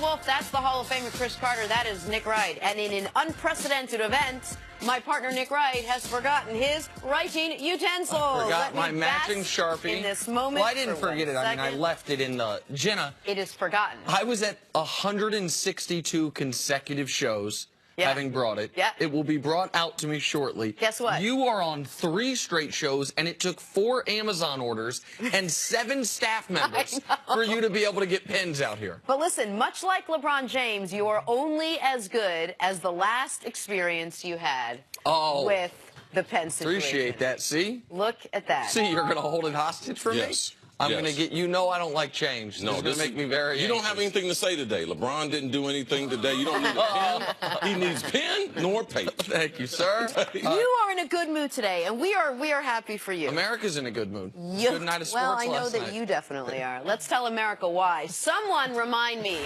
Wolf, that's the Hall of Famer Chris Carter, that is Nick Wright. And in an unprecedented event, my partner Nick Wright has forgotten his writing utensil. I forgot my matching Sharpie. In this moment. Well, I didn't forget it. I mean, I left it in the Jenna. It is forgotten. I was at 162 consecutive shows. Having brought it. Yeah. It will be brought out to me shortly. Guess what? You are on 3 straight shows, and it took 4 Amazon orders and 7 staff members for you to be able to get pens out here. But listen, much like LeBron James, you are only as good as the last experience you had with the pen situation. Appreciate that. See? Look at that. See, you're going to hold it hostage for me? I'm going to get, I don't like change. No, this is going to make me very You don't have anything to say today. LeBron didn't do anything today. You don't need a pen. He needs pen nor paper. Thank you, sir. You are in a good mood today, and we are happy for you. America's in a good mood. Good night of sports Well, I know that you definitely are. Let's tell America why. Someone remind me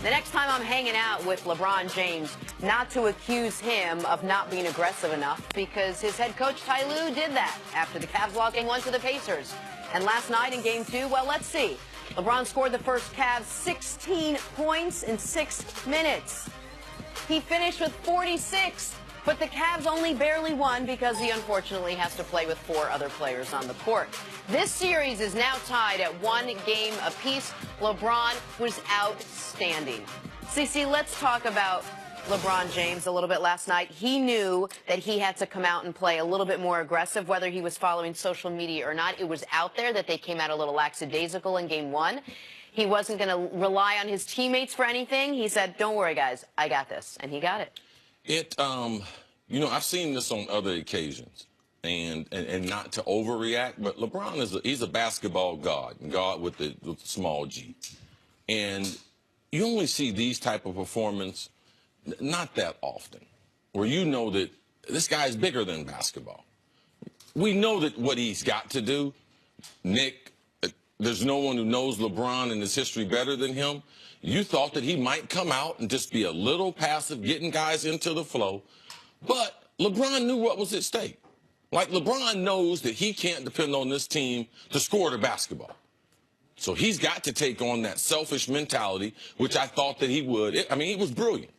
the next time I'm hanging out with LeBron James not to accuse him of not being aggressive enough, because his head coach Ty Lue did that after the Cavs walking one to the Pacers. And last night in Game 2, well, let's see. LeBron scored the first Cavs 16 points in 6 minutes. He finished with 46, but the Cavs only barely won because he unfortunately has to play with 4 other players on the court. This series is now tied at 1 game apiece. LeBron was outstanding. CeCe, let's talk about LeBron James a little bit last night. He knew that he had to come out and play a little bit more aggressive, whether he was following social media or not. It was out there that they came out a little lackadaisical in Game 1. He wasn't going to rely on his teammates for anything. He said, don't worry, guys, I got this. And he got it. I've seen this on other occasions, and not to overreact, but LeBron he's a basketball god with the small G. And you only see these type of performance not that often, where you know that this guy is bigger than basketball. We know that what he's got to do, Nick, there's no one who knows LeBron and his history better than him. You thought that he might come out and just be a little passive, getting guys into the flow. But LeBron knew what was at stake. Like, LeBron knows that he can't depend on this team to score the basketball. So he's got to take on that selfish mentality, which I thought that he would. He was brilliant.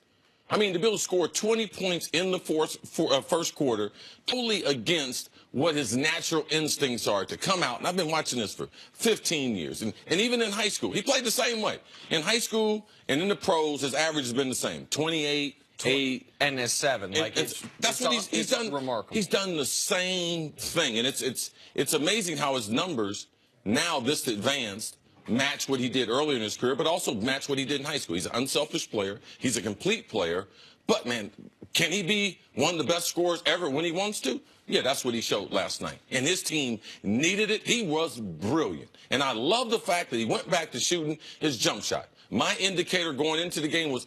To be able to score 20 points in the first quarter, totally against what his natural instincts are to come out. And I've been watching this for 15 years. And even in high school, he played the same way. In high school and in the pros, his average has been the same, 28, 8. And a 7. That's what he's done. Remarkable. He's done the same thing. And it's amazing how his numbers, now this advanced, match what he did earlier in his career, but also match what he did in high school. He's an unselfish player. He's a complete player. But, man, can he be one of the best scorers ever when he wants to? Yeah, that's what he showed last night. And his team needed it. He was brilliant. And I love the fact that he went back to shooting his jump shot. My indicator going into the game was,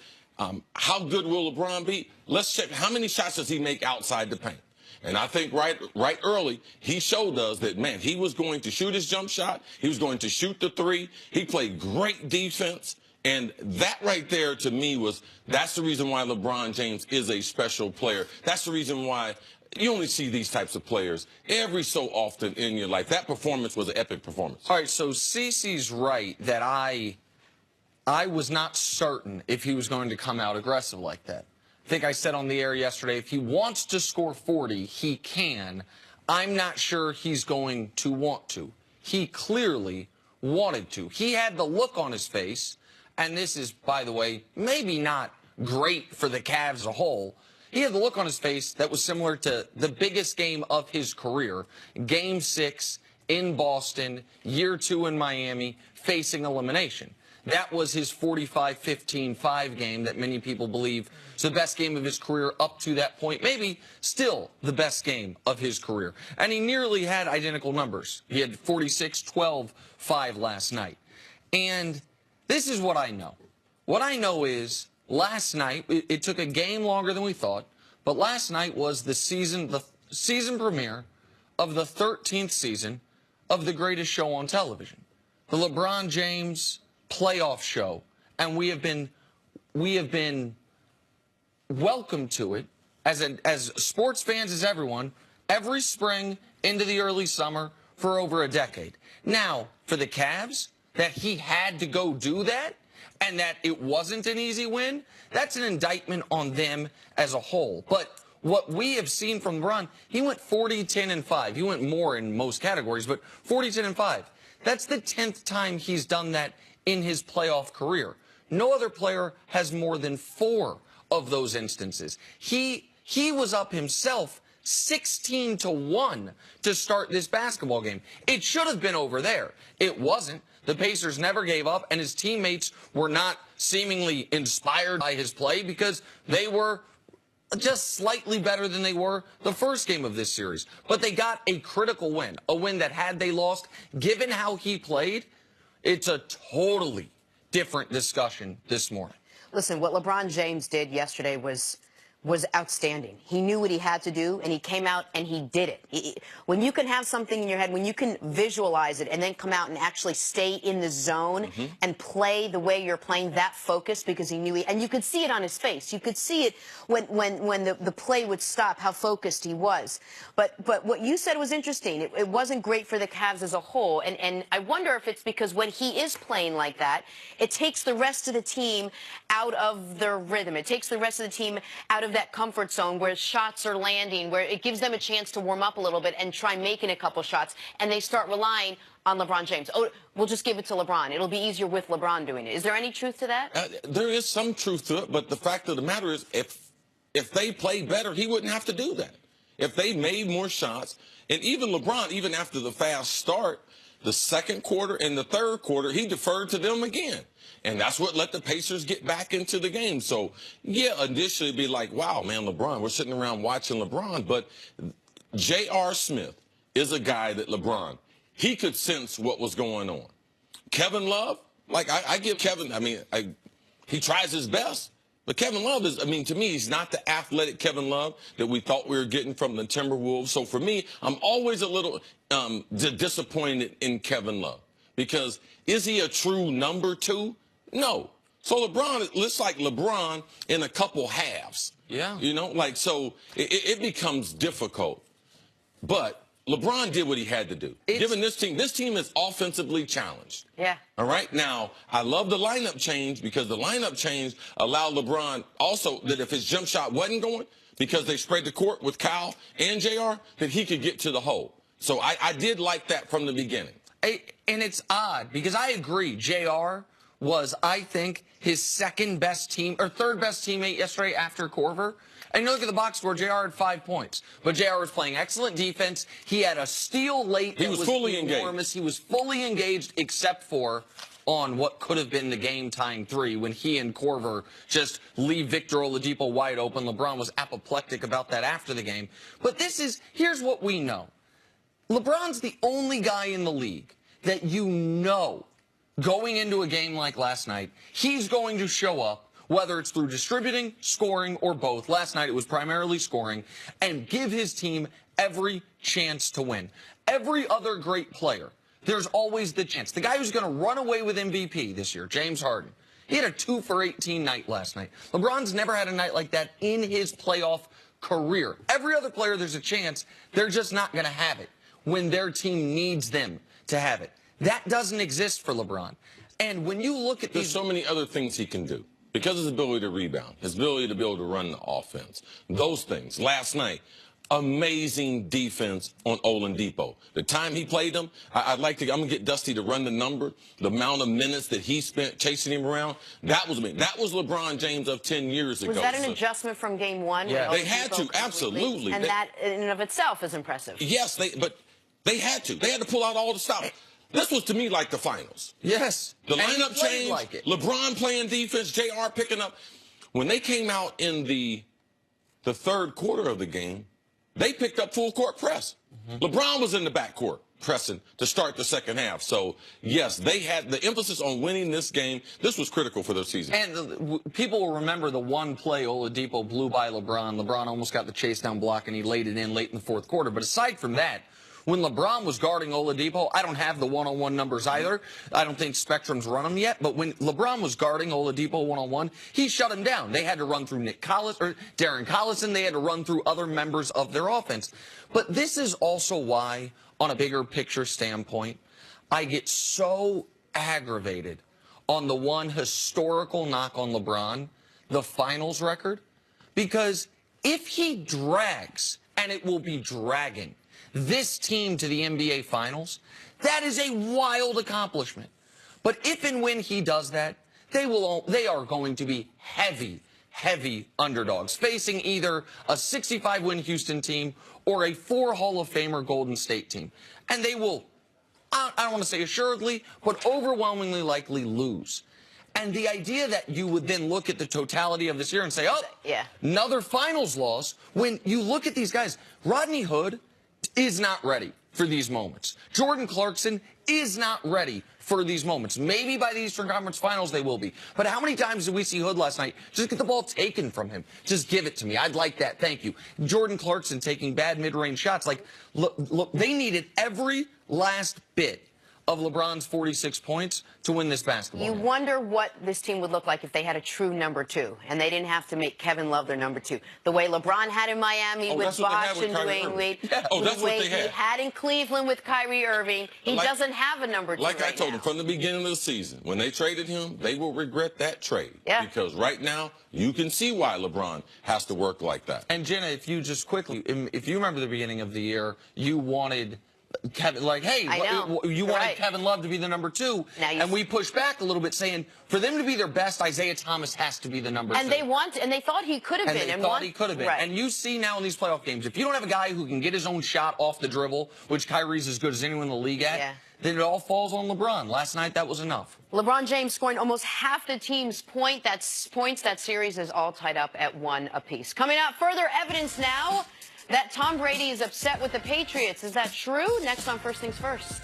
how good will LeBron be? Let's check how many shots does he make outside the paint. And I think right early, he showed us that, man, he was going to shoot his jump shot. He was going to shoot the 3. He played great defense. And that right there, to me, that's the reason why LeBron James is a special player. That's the reason why you only see these types of players every so often in your life. That performance was an epic performance. All right, so CeCe's right that I was not certain if he was going to come out aggressive like that. I think I said on the air yesterday, if he wants to score 40, he can. I'm not sure he's going to want to. He clearly wanted to. He had the look on his face, and this is, by the way, maybe not great for the Cavs as a whole. He had the look on his face that was similar to the biggest game of his career, Game 6 in Boston, Year 2 in Miami, facing elimination. That was his 45-15-5 game that many people believe is the best game of his career up to that point. Maybe still the best game of his career. And he nearly had identical numbers. He had 46-12-5 last night. And this is what I know. What I know is last night, it took a game longer than we thought, but last night was the season premiere of the 13th season of the greatest show on television, the LeBron James playoff show, and we have been welcomed to it as sports fans, as everyone, every spring into the early summer for over a decade. Now, for the Cavs, that he had to go do that, and that it wasn't an easy win, that's an indictment on them as a whole. But what we have seen from LeBron, he went 40, 10, and 5. He went more in most categories, but 40, 10, and 5. That's the 10th time he's done that in his playoff career. No other player has more than 4 of those instances. He was up himself 16-1 to start this basketball game. It should have been over there. It wasn't. The Pacers never gave up, and his teammates were not seemingly inspired by his play because they were just slightly better than they were the first game of this series. But they got a critical win, a win that had they lost, given how he played, it's a totally different discussion this morning. Listen, what LeBron James did yesterday was outstanding. He knew what he had to do, and he came out and he did it. When you can have something in your head, when you can visualize it and then come out and actually stay in the zone and play the way you're playing, that focus, because he knew and you could see it on his face. You could see it when the play would stop, how focused he was. But what you said was interesting. It wasn't great for the Cavs as a whole, and I wonder if it's because when he is playing like that, it takes the rest of the team out of their rhythm. It takes the rest of the team out of that comfort zone where shots are landing, where it gives them a chance to warm up a little bit and try making a couple shots, and they start relying on LeBron James. Oh, we'll just give it to LeBron. It'll be easier with LeBron doing it. Is there any truth to that? There is some truth to it, but the fact of the matter is if they played better, he wouldn't have to do that. If they made more shots, and even LeBron, even after the fast start, the second quarter and the third quarter, he deferred to them again. And that's what let the Pacers get back into the game. So, yeah, initially it'd be like, wow, man, LeBron, we're sitting around watching LeBron. But J.R. Smith is a guy that LeBron, he could sense what was going on. Kevin Love, like I give Kevin, he tries his best. But Kevin Love is, to me, he's not the athletic Kevin Love that we thought we were getting from the Timberwolves. So for me, I'm always a little disappointed in Kevin Love. Because is he a true number 2? No. So LeBron, it looks like LeBron in a couple halves. Yeah. You know, like, so it becomes difficult. But LeBron did what he had to do. Given this team is offensively challenged. Yeah. All right. Now, I love the lineup change because the lineup change allowed LeBron also that if his jump shot wasn't going, because they spread the court with Kyle and JR, that he could get to the hole. So I did like that from the beginning. And it's odd because I agree. JR was, I think, his second best team or third best teammate yesterday after Korver. And you look at the box score, JR had 5 points. But JR was playing excellent defense. He had a steal late. He was fully engaged. He was fully engaged except for on what could have been the game-tying 3 when he and Korver just leave Victor Oladipo wide open. LeBron was apoplectic about that after the game. But here's what we know. LeBron's the only guy in the league that you know going into a game like last night, he's going to show up, whether it's through distributing, scoring, or both. Last night it was primarily scoring, and give his team every chance to win. Every other great player, there's always the chance. The guy who's going to run away with MVP this year, James Harden, he had a 2 for 18 night last night. LeBron's never had a night like that in his playoff career. Every other player, there's a chance. They're just not going to have it when their team needs them to have it. That doesn't exist for LeBron. And when you look at There's so many other things he can do. Because of his ability to rebound, his ability to be able to run the offense, those things. Last night, amazing defense on Oladipo. The time he played him, I'm going to get Dusty to run the number, the amount of minutes that he spent chasing him around. That was me. That was LeBron James of 10 years ago. Was that an adjustment from game 1? Yeah. They had to, absolutely. And that in and of itself is impressive. Yes, but they had to. They had to pull out all the stops. This was, to me, like the finals. Yes. The lineup change, like it. LeBron playing defense, JR picking up. When they came out in the third quarter of the game, they picked up full court press. LeBron was in the backcourt pressing to start the second half. So, yes, they had the emphasis on winning this game. This was critical for their season. And people will remember the one play Oladipo blew by LeBron. LeBron almost got the chase down block, and he laid it in late in the fourth quarter. But aside from that, when LeBron was guarding Oladipo, I don't have the one-on-one numbers either. I don't think Spectrum's run them yet. But when LeBron was guarding Oladipo one-on-one, he shut him down. They had to run through Darren Collison. They had to run through other members of their offense. But this is also why, on a bigger picture standpoint, I get so aggravated on the one historical knock on LeBron, the finals record, because if he drags, and it will be dragging, this team to the NBA Finals, that is a wild accomplishment. But if and when he does that, they are going to be heavy underdogs, facing either a 65-win Houston team or a 4 Hall of Famer Golden State team. And they will, I don't want to say assuredly, but overwhelmingly likely lose. And the idea that you would then look at the totality of this year and say, oh, yeah, another finals loss, when you look at these guys, Rodney Hood is not ready for these moments. Jordan Clarkson is not ready for these moments. Maybe by the Eastern Conference Finals they will be. But how many times did we see Hood last night just get the ball taken from him? Just give it to me. I'd like that. Thank you. Jordan Clarkson taking bad mid-range shots. Like, look, they needed every last bit of LeBron's 46 points to win this basketball You game. wonder what this team would look like if they had a true number 2, and they didn't have to make Kevin Love their number 2. The way LeBron had in Miami with Bosh and Dwayne Wade. Yeah. Oh, that's what they had. He had in Cleveland with Kyrie Irving. He doesn't have a number 2 Like right I told now. them from the beginning of the season, when they traded him, they will regret that trade. Yeah. Because right now, you can see why LeBron has to work like that. And Jenna, if you just quickly, if you remember the beginning of the year, you wanted Kevin, like, hey, you wanted Kevin Love to be the number 2, and we pushed back a little bit, saying for them to be their best, Isaiah Thomas has to be the number 2. And they thought he could have been. And they thought he could have been. Right. And you see now in these playoff games, if you don't have a guy who can get his own shot off the dribble, which Kyrie's as good as anyone in the league at, then it all falls on LeBron. Last night, that was enough. LeBron James scoring almost half the team's points. That series is all tied up at 1 apiece. Coming up, further evidence now that Tom Brady is upset with the Patriots. Is that true? Next on First Things First.